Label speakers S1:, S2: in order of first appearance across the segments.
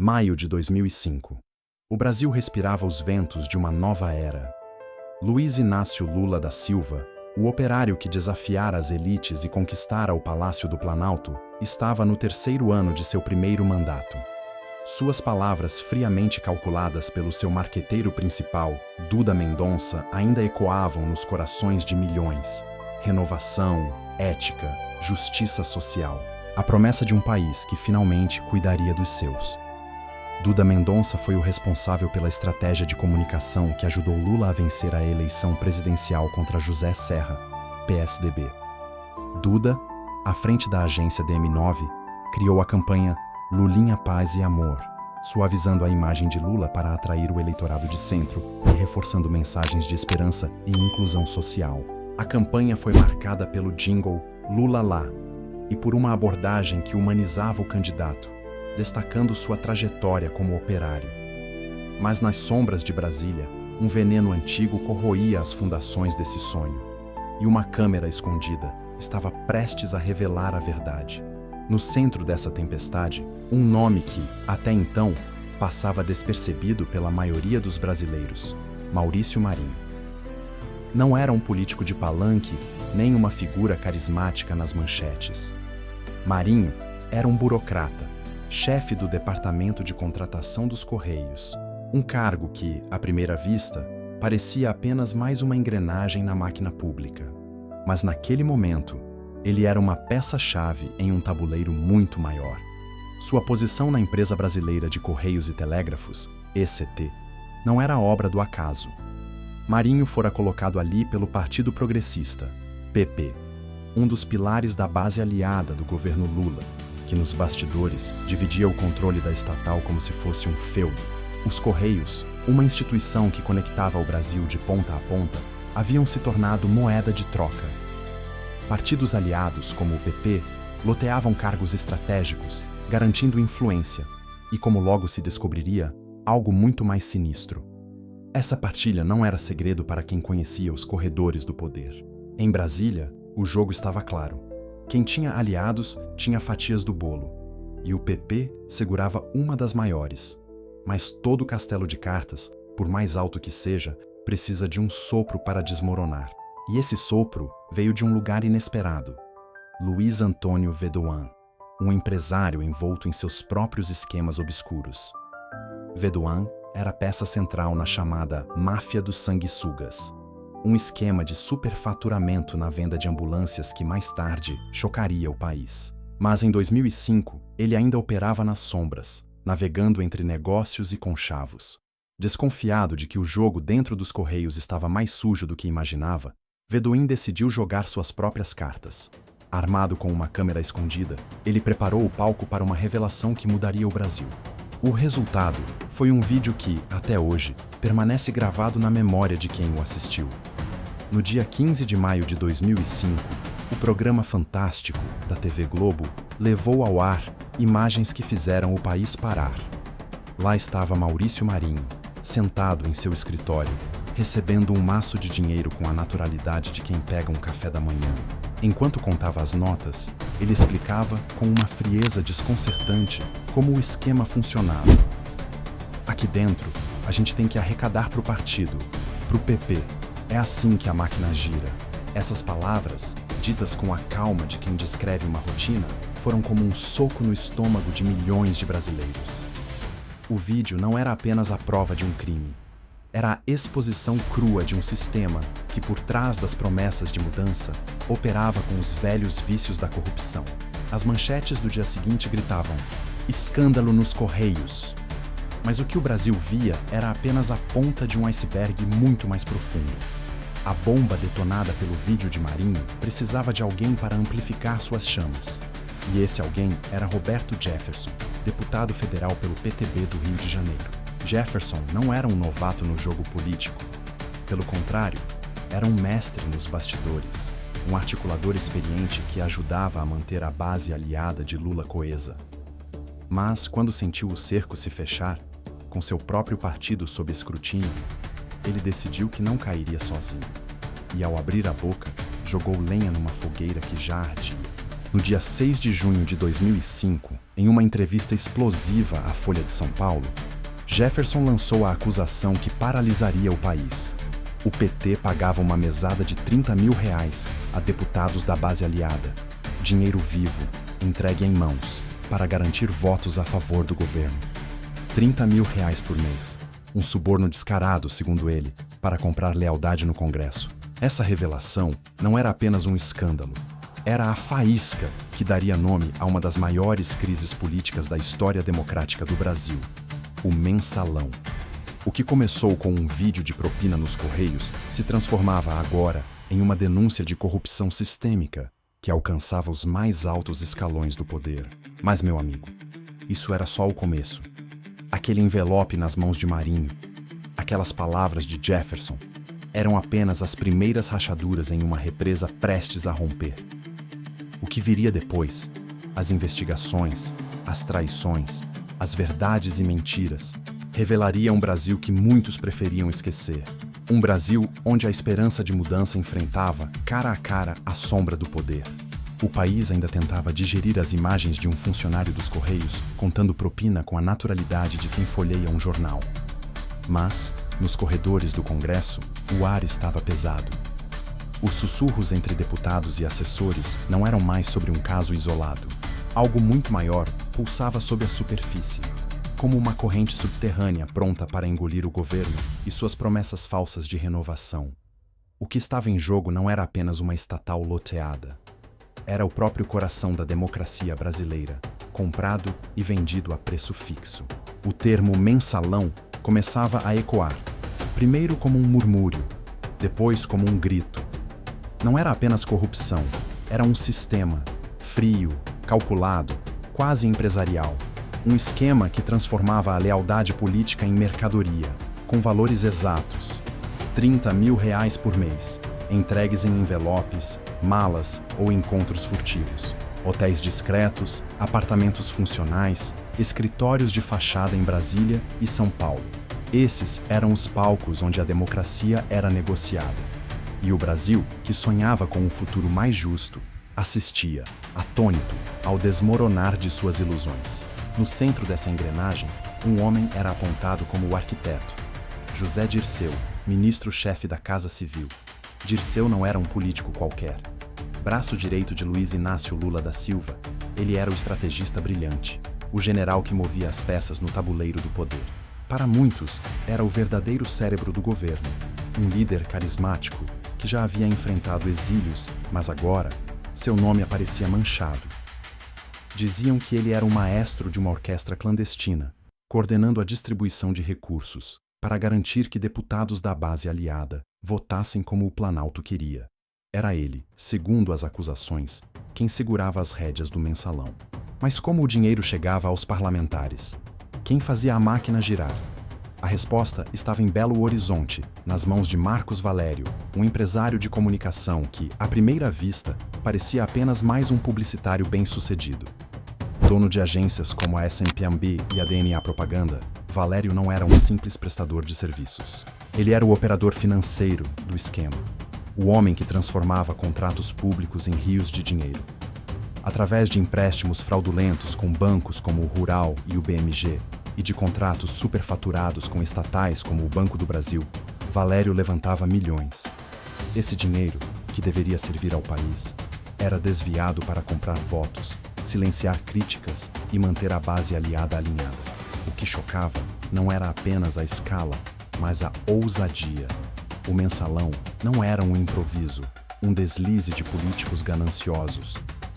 S1: Maio de 2005. O Brasil respirava os ventos de uma nova era. Luiz Inácio Lula da Silva, o operário que desafiara as elites e conquistara o Palácio do Planalto, estava no terceiro ano de seu primeiro mandato. Suas palavras friamente calculadas pelo seu marqueteiro principal, Duda Mendonça, ainda ecoavam nos corações de milhões. Renovação, ética, justiça social. A promessa de um país que finalmente cuidaria dos seus. Duda Mendonça foi o responsável pela estratégia de comunicação que ajudou Lula a vencer a eleição presidencial contra José Serra, PSDB. Duda, à frente da agência DM9, criou a campanha Lulinha Paz e Amor, suavizando a imagem de Lula para atrair o eleitorado de centro e reforçando mensagens de esperança e inclusão social. A campanha foi marcada pelo jingle Lula Lá e por uma abordagem que humanizava o candidato, destacando sua trajetória como operário. Mas nas sombras de Brasília, um veneno antigo corroía as fundações desse sonho, e uma câmera escondida estava prestes a revelar a verdade. No centro dessa tempestade, um nome que, até então, passava despercebido pela maioria dos brasileiros: Maurício Marinho. Não era um político de palanque, nem uma figura carismática nas manchetes. Marinho era um burocrata, chefe do Departamento de Contratação dos Correios, um cargo que, à primeira vista, parecia apenas mais uma engrenagem na máquina pública. Mas naquele momento, ele era uma peça-chave em um tabuleiro muito maior. Sua posição na Empresa Brasileira de Correios e Telégrafos, ECT, não era obra do acaso. Marinho fora colocado ali pelo Partido Progressista, PP, um dos pilares da base aliada do governo Lula, que nos bastidores dividia o controle da estatal como se fosse um feudo. Os Correios, uma instituição que conectava o Brasil de ponta a ponta, haviam se tornado moeda de troca. Partidos aliados, como o PP, loteavam cargos estratégicos, garantindo influência, e como logo se descobriria, algo muito mais sinistro. Essa partilha não era segredo para quem conhecia os corredores do poder. Em Brasília, o jogo estava claro. Quem tinha aliados tinha fatias do bolo, e o PP segurava uma das maiores. Mas todo castelo de cartas, por mais alto que seja, precisa de um sopro para desmoronar. E esse sopro veio de um lugar inesperado. Luiz Antônio Vedoan, um empresário envolto em seus próprios esquemas obscuros. Vedoan era peça central na chamada Máfia dos Sanguessugas, um esquema de superfaturamento na venda de ambulâncias que mais tarde chocaria o país. Mas em 2005, ele ainda operava nas sombras, navegando entre negócios e conchavos. Desconfiado de que o jogo dentro dos Correios estava mais sujo do que imaginava, Vedoan decidiu jogar suas próprias cartas. Armado com uma câmera escondida, ele preparou o palco para uma revelação que mudaria o Brasil. O resultado foi um vídeo que, até hoje, permanece gravado na memória de quem o assistiu. No dia 15 de maio de 2005, o programa Fantástico, da TV Globo, levou ao ar imagens que fizeram o país parar. Lá estava Maurício Marinho, sentado em seu escritório, recebendo um maço de dinheiro com a naturalidade de quem pega um café da manhã. Enquanto contava as notas, ele explicava com uma frieza desconcertante como o esquema funcionava. Aqui dentro, a gente tem que arrecadar para o partido, para o PP. É assim que a máquina gira. Essas palavras, ditas com a calma de quem descreve uma rotina, foram como um soco no estômago de milhões de brasileiros. O vídeo não era apenas a prova de um crime. Era a exposição crua de um sistema que, por trás das promessas de mudança, operava com os velhos vícios da corrupção. As manchetes do dia seguinte gritavam: "Escândalo nos Correios". Mas o que o Brasil via era apenas a ponta de um iceberg muito mais profundo. A bomba detonada pelo vídeo de Marinho precisava de alguém para amplificar suas chamas. E esse alguém era Roberto Jefferson, deputado federal pelo PTB do Rio de Janeiro. Jefferson não era um novato no jogo político. Pelo contrário, era um mestre nos bastidores, um articulador experiente que ajudava a manter a base aliada de Lula coesa. Mas, quando sentiu o cerco se fechar, com seu próprio partido sob escrutínio, ele decidiu que não cairia sozinho. E, ao abrir a boca, jogou lenha numa fogueira que já ardia. No dia 6 de junho de 2005, em uma entrevista explosiva à Folha de São Paulo, Jefferson lançou a acusação que paralisaria o país. O PT pagava uma mesada de R$30 mil a deputados da base aliada, dinheiro vivo, entregue em mãos, para garantir votos a favor do governo. R$30 mil por mês. Um suborno descarado, segundo ele, para comprar lealdade no Congresso. Essa revelação não era apenas um escândalo. Era a faísca que daria nome a uma das maiores crises políticas da história democrática do Brasil, o Mensalão. O que começou com um vídeo de propina nos Correios se transformava agora em uma denúncia de corrupção sistêmica que alcançava os mais altos escalões do poder. Mas, meu amigo, isso era só o começo. Aquele envelope nas mãos de Marinho, aquelas palavras de Jefferson, eram apenas as primeiras rachaduras em uma represa prestes a romper. O que viria depois, as investigações, as traições, as verdades e mentiras, revelaria um Brasil que muitos preferiam esquecer. Um Brasil onde a esperança de mudança enfrentava, cara a cara, a sombra do poder. O país ainda tentava digerir as imagens de um funcionário dos Correios contando propina com a naturalidade de quem folheia um jornal. Mas, nos corredores do Congresso, o ar estava pesado. Os sussurros entre deputados e assessores não eram mais sobre um caso isolado. Algo muito maior pulsava sob a superfície, como uma corrente subterrânea pronta para engolir o governo e suas promessas falsas de renovação. O que estava em jogo não era apenas uma estatal loteada. Era o próprio coração da democracia brasileira, comprado e vendido a preço fixo. O termo mensalão começava a ecoar, primeiro como um murmúrio, depois como um grito. Não era apenas corrupção, era um sistema, frio, calculado, quase empresarial. Um esquema que transformava a lealdade política em mercadoria, com valores exatos. R$30 mil por mês, entregues em envelopes, malas ou encontros furtivos. Hotéis discretos, apartamentos funcionais, escritórios de fachada em Brasília e São Paulo. Esses eram os palcos onde a democracia era negociada. E o Brasil, que sonhava com um futuro mais justo, assistia, atônito, ao desmoronar de suas ilusões. No centro dessa engrenagem, um homem era apontado como o arquiteto. José Dirceu, ministro-chefe da Casa Civil. Dirceu não era um político qualquer. Braço direito de Luiz Inácio Lula da Silva, ele era o estrategista brilhante, o general que movia as peças no tabuleiro do poder. Para muitos, era o verdadeiro cérebro do governo, um líder carismático que já havia enfrentado exílios, mas agora, seu nome aparecia manchado. Diziam que ele era o maestro de uma orquestra clandestina, coordenando a distribuição de recursos, para garantir que deputados da base aliada votassem como o Planalto queria. Era ele, segundo as acusações, quem segurava as rédeas do mensalão. Mas como o dinheiro chegava aos parlamentares? Quem fazia a máquina girar? A resposta estava em Belo Horizonte, nas mãos de Marcos Valério, um empresário de comunicação que, à primeira vista, parecia apenas mais um publicitário bem-sucedido. Dono de agências como a SMPMB e a DNA Propaganda, Valério não era um simples prestador de serviços. Ele era o operador financeiro do esquema, o homem que transformava contratos públicos em rios de dinheiro. Através de empréstimos fraudulentos com bancos como o Rural e o BMG, e de contratos superfaturados com estatais como o Banco do Brasil, Valério levantava milhões. Esse dinheiro, que deveria servir ao país, era desviado para comprar votos, silenciar críticas e manter a base aliada alinhada. O que chocava não era apenas a escala, mas a ousadia. O mensalão não era um improviso, um deslize de políticos gananciosos.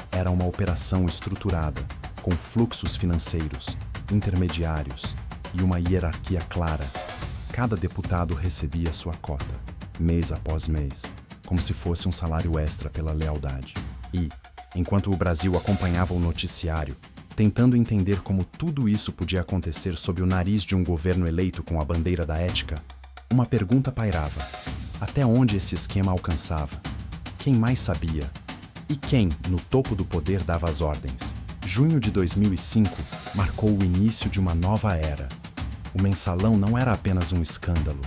S1: Era uma operação estruturada, com fluxos financeiros, intermediários e uma hierarquia clara. Cada deputado recebia sua cota, mês após mês, como se fosse um salário extra pela lealdade. E, enquanto o Brasil acompanhava o noticiário, tentando entender como tudo isso podia acontecer sob o nariz de um governo eleito com a bandeira da ética, uma pergunta pairava: até onde esse esquema alcançava? Quem mais sabia? E quem, no topo do poder, dava as ordens? Junho de 2005 marcou o início de uma nova era. O mensalão não era apenas um escândalo,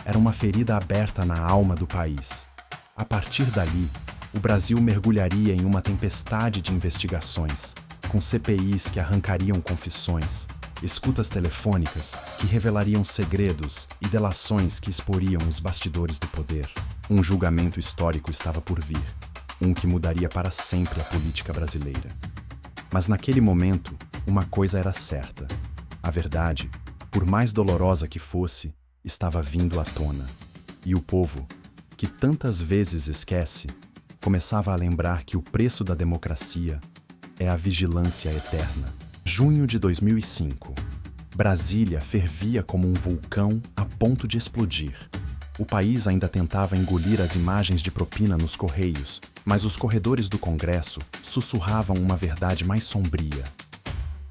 S1: era uma ferida aberta na alma do país. A partir dali, o Brasil mergulharia em uma tempestade de investigações, com CPIs que arrancariam confissões, escutas telefônicas que revelariam segredos e delações que exporiam os bastidores do poder. Um julgamento histórico estava por vir, um que mudaria para sempre a política brasileira. Mas naquele momento, uma coisa era certa. A verdade, por mais dolorosa que fosse, estava vindo à tona. E o povo, que tantas vezes esquece, começava a lembrar que o preço da democracia é a vigilância eterna. Junho de 2005. Brasília fervia como um vulcão a ponto de explodir. O país ainda tentava engolir as imagens de propina nos Correios, mas os corredores do Congresso sussurravam uma verdade mais sombria.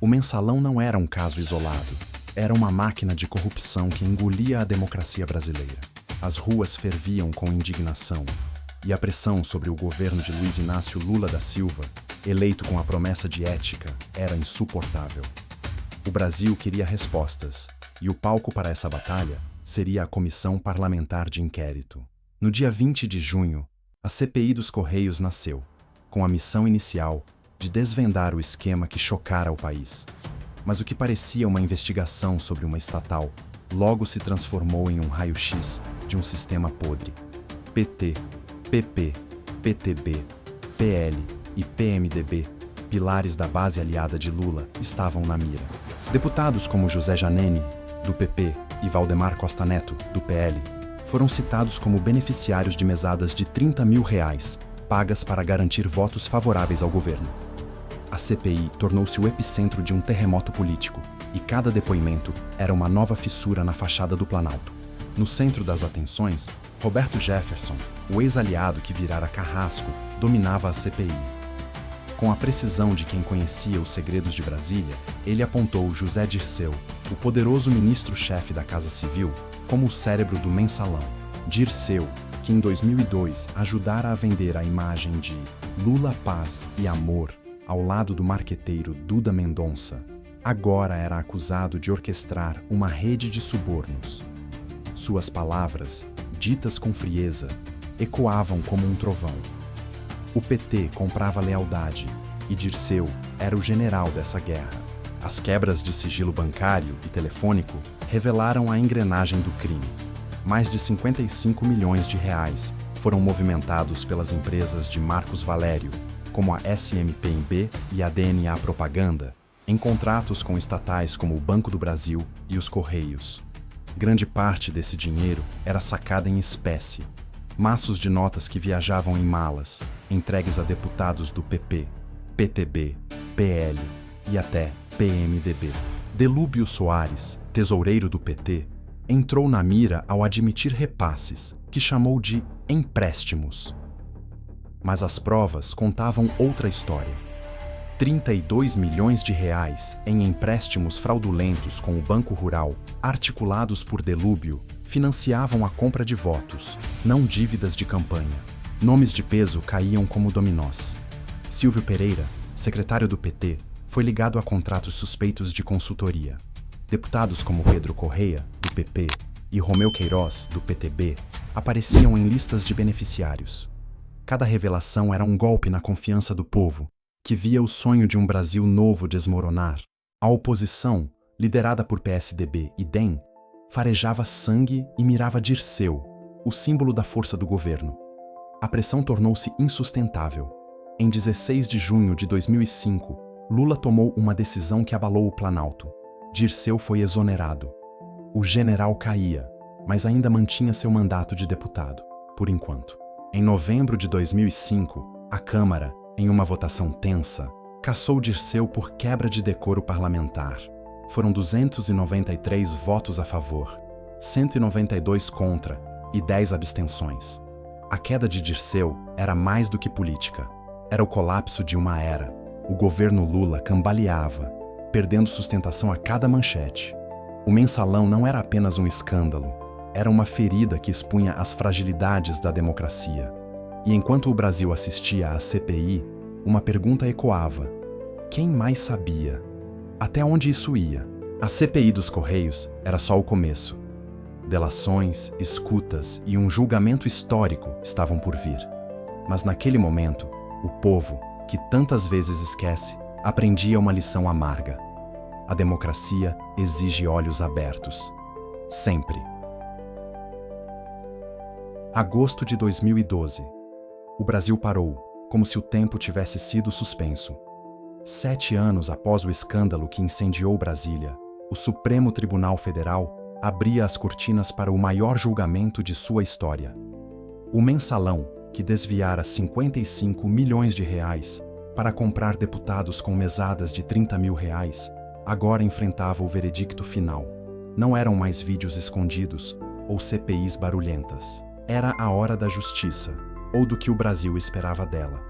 S1: O mensalão não era um caso isolado. Era uma máquina de corrupção que engolia a democracia brasileira. As ruas ferviam com indignação, e a pressão sobre o governo de Luiz Inácio Lula da Silva, eleito com a promessa de ética, era insuportável. O Brasil queria respostas, e o palco para essa batalha seria a Comissão Parlamentar de Inquérito. No dia 20 de junho, a CPI dos Correios nasceu, com a missão inicial de desvendar o esquema que chocara o país. Mas o que parecia uma investigação sobre uma estatal logo se transformou em um raio-x de um sistema podre. PT, PP, PTB, PL e PMDB, pilares da base aliada de Lula, estavam na mira. Deputados como José Janene, do PP, e Valdemar Costa Neto, do PL, foram citados como beneficiários de mesadas de R$30 mil, pagas para garantir votos favoráveis ao governo. A CPI tornou-se o epicentro de um terremoto político, e cada depoimento era uma nova fissura na fachada do Planalto. No centro das atenções, Roberto Jefferson, o ex-aliado que virara carrasco, dominava a CPI. Com a precisão de quem conhecia os segredos de Brasília, ele apontou José Dirceu, o poderoso ministro-chefe da Casa Civil, como o cérebro do mensalão. Dirceu, que em 2002 ajudara a vender a imagem de Lula, paz e amor ao lado do marqueteiro Duda Mendonça, agora era acusado de orquestrar uma rede de subornos. Suas palavras, ditas com frieza, ecoavam como um trovão. O PT comprava lealdade, e Dirceu era o general dessa guerra. As quebras de sigilo bancário e telefônico revelaram a engrenagem do crime. Mais de R$55 milhões foram movimentados pelas empresas de Marcos Valério, como a SMPIB e a DNA Propaganda, em contratos com estatais como o Banco do Brasil e os Correios. Grande parte desse dinheiro era sacada em espécie, maços de notas que viajavam em malas, entregues a deputados do PP, PTB, PL e até PMDB. Delúbio Soares, tesoureiro do PT, entrou na mira ao admitir repasses, que chamou de empréstimos. Mas as provas contavam outra história. R$32 milhões em empréstimos fraudulentos com o Banco Rural, articulados por Delúbio, financiavam a compra de votos, não dívidas de campanha. Nomes de peso caíam como dominós. Silvio Pereira, secretário do PT, foi ligado a contratos suspeitos de consultoria. Deputados como Pedro Correia, do PP, e Romeu Queiroz, do PTB, apareciam em listas de beneficiários. Cada revelação era um golpe na confiança do povo, que via o sonho de um Brasil novo desmoronar. A oposição, liderada por PSDB e DEM, farejava sangue e mirava Dirceu, o símbolo da força do governo. A pressão tornou-se insustentável. Em 16 de junho de 2005, Lula tomou uma decisão que abalou o Planalto. Dirceu foi exonerado. O general caía, mas ainda mantinha seu mandato de deputado, por enquanto. Em novembro de 2005, a Câmara, em uma votação tensa, cassou Dirceu por quebra de decoro parlamentar. Foram 293 votos a favor, 192 contra e 10 abstenções. A queda de Dirceu era mais do que política. Era o colapso de uma era. O governo Lula cambaleava, perdendo sustentação a cada manchete. O mensalão não era apenas um escândalo, era uma ferida que expunha as fragilidades da democracia. E enquanto o Brasil assistia à CPI, uma pergunta ecoava: quem mais sabia? Até onde isso ia? A CPI dos Correios era só o começo. Delações, escutas e um julgamento histórico estavam por vir. Mas naquele momento, o povo, que tantas vezes esquece, aprendia uma lição amarga. A democracia exige olhos abertos. Sempre. Agosto de 2012. O Brasil parou, como se o tempo tivesse sido suspenso. 7 anos após o escândalo que incendiou Brasília, o Supremo Tribunal Federal abria as cortinas para o maior julgamento de sua história. O mensalão, que desviara 55 milhões de reais para comprar deputados com mesadas de 30 mil reais, agora enfrentava o veredicto final. Não eram mais vídeos escondidos ou CPIs barulhentas. Era a hora da justiça, ou do que o Brasil esperava dela.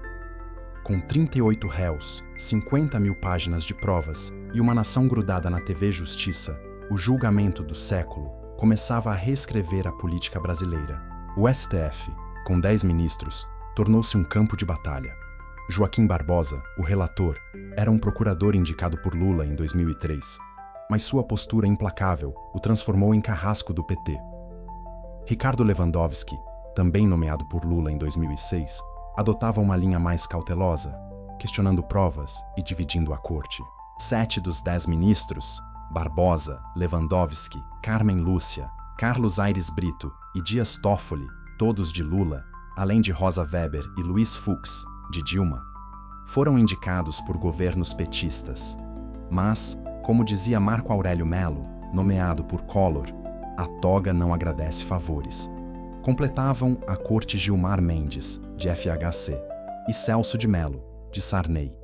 S1: Com 38 réus, 50 mil páginas de provas e uma nação grudada na TV Justiça, o julgamento do século começava a reescrever a política brasileira. O STF, com 10 ministros, tornou-se um campo de batalha. Joaquim Barbosa, o relator, era um procurador indicado por Lula em 2003, mas sua postura implacável o transformou em carrasco do PT. Ricardo Lewandowski, também nomeado por Lula em 2006, adotava uma linha mais cautelosa, questionando provas e dividindo a corte. 7 dos 10 ministros, Barbosa, Lewandowski, Carmen Lúcia, Carlos Aires Brito e Dias Toffoli, todos de Lula, além de Rosa Weber e Luiz Fux, de Dilma, foram indicados por governos petistas. Mas, como dizia Marco Aurélio Melo, nomeado por Collor, a toga não agradece favores. Completavam a corte Gilmar Mendes, de FHC, e Celso de Mello, de Sarney,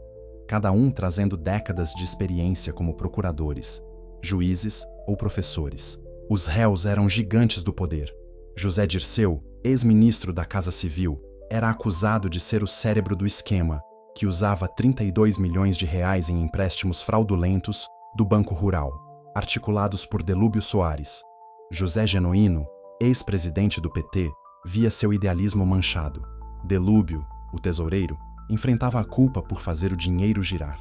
S1: cada um trazendo décadas de experiência como procuradores, juízes ou professores. Os réus eram gigantes do poder. José Dirceu, ex-ministro da Casa Civil, era acusado de ser o cérebro do esquema, que usava 32 milhões de reais em empréstimos fraudulentos do Banco Rural, articulados por Delúbio Soares. José Genuíno, ex-presidente do PT, via seu idealismo manchado. Delúbio, o tesoureiro, enfrentava a culpa por fazer o dinheiro girar.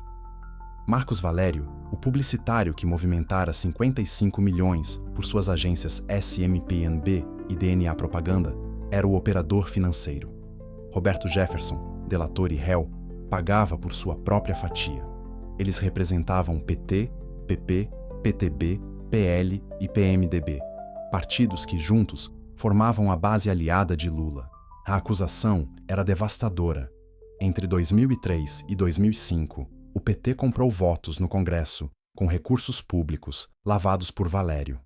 S1: Marcos Valério, o publicitário que movimentara 55 milhões por suas agências SMPNB e DNA Propaganda, era o operador financeiro. Roberto Jefferson, delator e réu, pagava por sua própria fatia. Eles representavam PT, PP, PTB, PL e PMDB, partidos que juntos formavam a base aliada de Lula. A acusação era devastadora. Entre 2003 e 2005, o PT comprou votos no Congresso com recursos públicos lavados por Valério.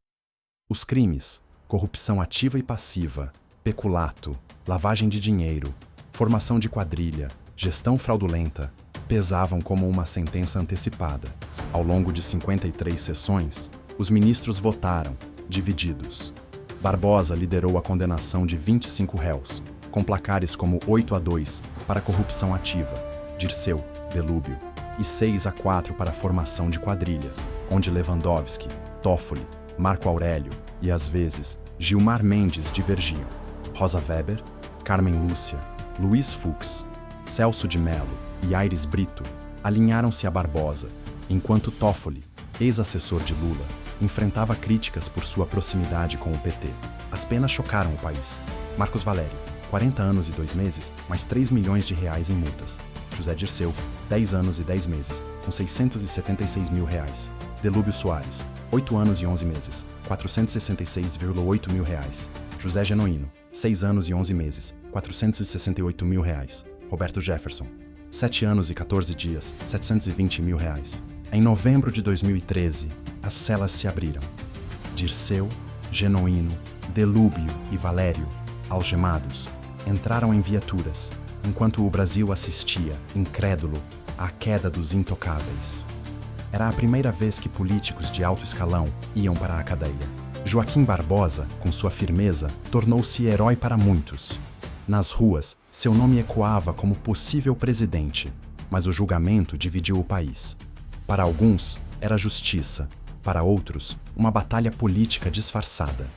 S1: Os crimes, corrupção ativa e passiva, peculato, lavagem de dinheiro, formação de quadrilha, gestão fraudulenta, pesavam como uma sentença antecipada. Ao longo de 53 sessões, os ministros votaram, divididos. Barbosa liderou a condenação de 25 réus, com placares como 8-2 para corrupção ativa, Dirceu, Delúbio, e 6-4 para formação de quadrilha, onde Lewandowski, Toffoli, Marco Aurélio e, às vezes, Gilmar Mendes divergiam. Rosa Weber, Carmen Lúcia, Luiz Fux, Celso de Mello e Aires Brito alinharam-se a Barbosa, enquanto Toffoli, ex-assessor de Lula, enfrentava críticas por sua proximidade com o PT. As penas chocaram o país. Marcos Valério, 40 anos e 2 meses, mais 3 milhões de reais em multas. José Dirceu, 10 anos e 10 meses, com 676 mil reais. Delúbio Soares, 8 anos e 11 meses, 466,8 mil reais. José Genuíno, 6 anos e 11 meses, 468 mil reais. Roberto Jefferson, 7 anos e 14 dias, 720 mil reais. Em novembro de 2013, as celas se abriram. Dirceu, Genuíno, Delúbio e Valério, algemados, entraram em viaturas, enquanto o Brasil assistia, incrédulo, à queda dos intocáveis. Era a primeira vez que políticos de alto escalão iam para a cadeia. Joaquim Barbosa, com sua firmeza, tornou-se herói para muitos. Nas ruas, seu nome ecoava como possível presidente, mas o julgamento dividiu o país. Para alguns, era justiça, para outros, uma batalha política disfarçada.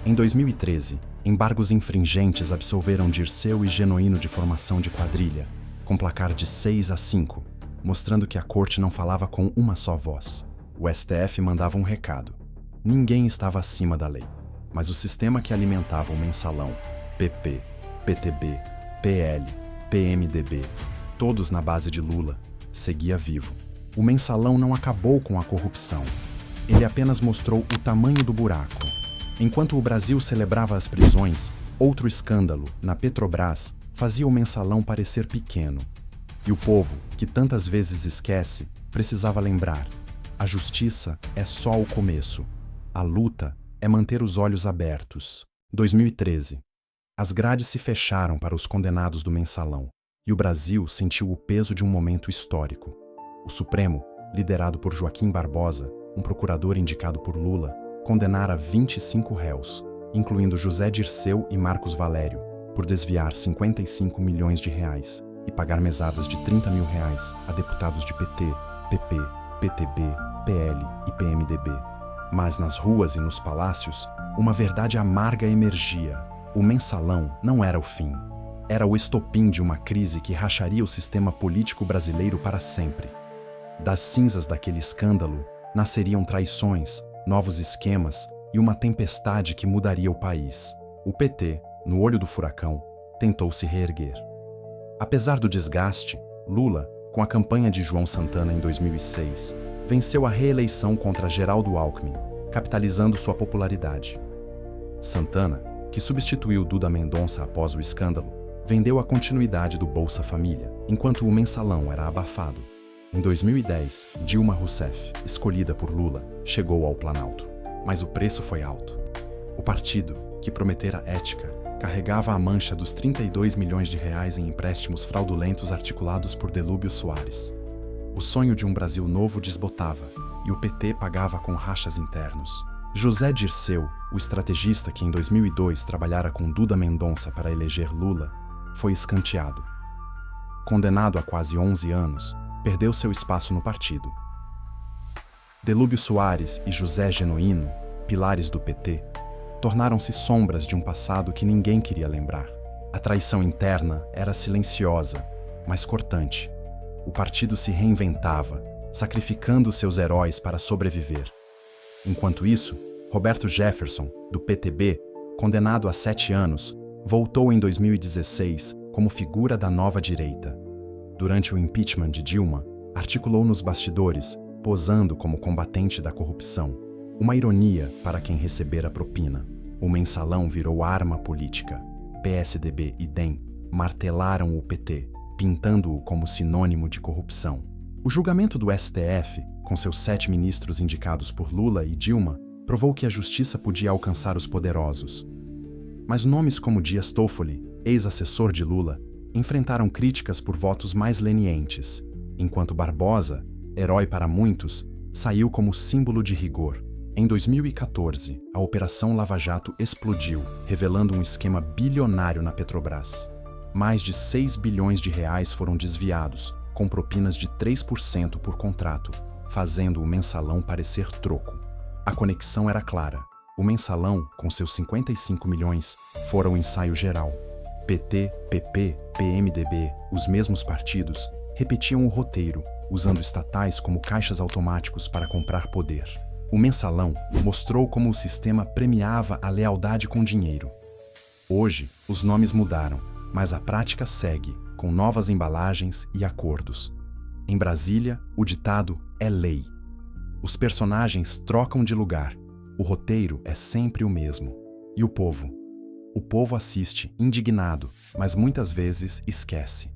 S1: Em 2013, embargos infringentes absolveram Dirceu e Genuíno de formação de quadrilha, com placar de 6-5, mostrando que a corte não falava com uma só voz. O STF mandava um recado. Ninguém estava acima da lei, mas o sistema que alimentava o mensalão, PP, PTB, PL, PMDB, todos na base de Lula, seguia vivo. O mensalão não acabou com a corrupção. Ele apenas mostrou o tamanho do buraco. Enquanto o Brasil celebrava as prisões, outro escândalo, na Petrobras, fazia o mensalão parecer pequeno. E o povo, que tantas vezes esquece, precisava lembrar: a justiça é só o começo. A luta é manter os olhos abertos. 2013. As grades se fecharam para os condenados do mensalão, e o Brasil sentiu o peso de um momento histórico. O Supremo, liderado por Joaquim Barbosa, um procurador indicado por Lula, condenara 25 réus, incluindo José Dirceu e Marcos Valério, por desviar 55 milhões de reais e pagar mesadas de 30 mil reais a deputados de PT, PP, PTB, PL e PMDB. Mas nas ruas e nos palácios, uma verdade amarga emergia. O mensalão não era o fim. Era o estopim de uma crise que racharia o sistema político brasileiro para sempre. Das cinzas daquele escândalo, nasceriam traições, novos esquemas e uma tempestade que mudaria o país. O PT, no olho do furacão, tentou se reerguer. Apesar do desgaste, Lula, com a campanha de João Santana em 2006, venceu a reeleição contra Geraldo Alckmin, capitalizando sua popularidade. Santana, que substituiu Duda Mendonça após o escândalo, vendeu a continuidade do Bolsa Família, enquanto o mensalão era abafado. Em 2010, Dilma Rousseff, escolhida por Lula, chegou ao Planalto. Mas o preço foi alto. O partido, que prometera ética, carregava a mancha dos 32 milhões de reais em empréstimos fraudulentos articulados por Delúbio Soares. O sonho de um Brasil novo desbotava, e o PT pagava com rachas internos. José Dirceu, o estrategista que em 2002 trabalhara com Duda Mendonça para eleger Lula, foi escanteado. Condenado a quase 11 anos, perdeu seu espaço no partido. Delúbio Soares e José Genuíno, pilares do PT, tornaram-se sombras de um passado que ninguém queria lembrar. A traição interna era silenciosa, mas cortante. O partido se reinventava, sacrificando seus heróis para sobreviver. Enquanto isso, Roberto Jefferson, do PTB, condenado a 7 anos, voltou em 2016 como figura da nova direita. Durante o impeachment de Dilma, articulou nos bastidores, posando como combatente da corrupção. Uma ironia para quem recebera propina. O mensalão virou arma política. PSDB e DEM martelaram o PT, pintando-o como sinônimo de corrupção. O julgamento do STF, com seus 7 ministros indicados por Lula e Dilma, provou que a justiça podia alcançar os poderosos. Mas nomes como Dias Toffoli, ex-assessor de Lula, enfrentaram críticas por votos mais lenientes, enquanto Barbosa, herói para muitos, saiu como símbolo de rigor. Em 2014, a Operação Lava Jato explodiu, revelando um esquema bilionário na Petrobras. Mais de 6 bilhões de reais foram desviados, com propinas de 3% por contrato, fazendo o mensalão parecer troco. A conexão era clara. O mensalão, com seus 55 milhões, fora o ensaio geral. PT, PP, PMDB, os mesmos partidos, repetiam o roteiro, usando estatais como caixas automáticos para comprar poder. O mensalão mostrou como o sistema premiava a lealdade com dinheiro. Hoje, os nomes mudaram, mas a prática segue, com novas embalagens e acordos. Em Brasília, o ditado é lei. Os personagens trocam de lugar. O roteiro é sempre o mesmo. E o povo? O povo assiste, indignado, mas muitas vezes esquece.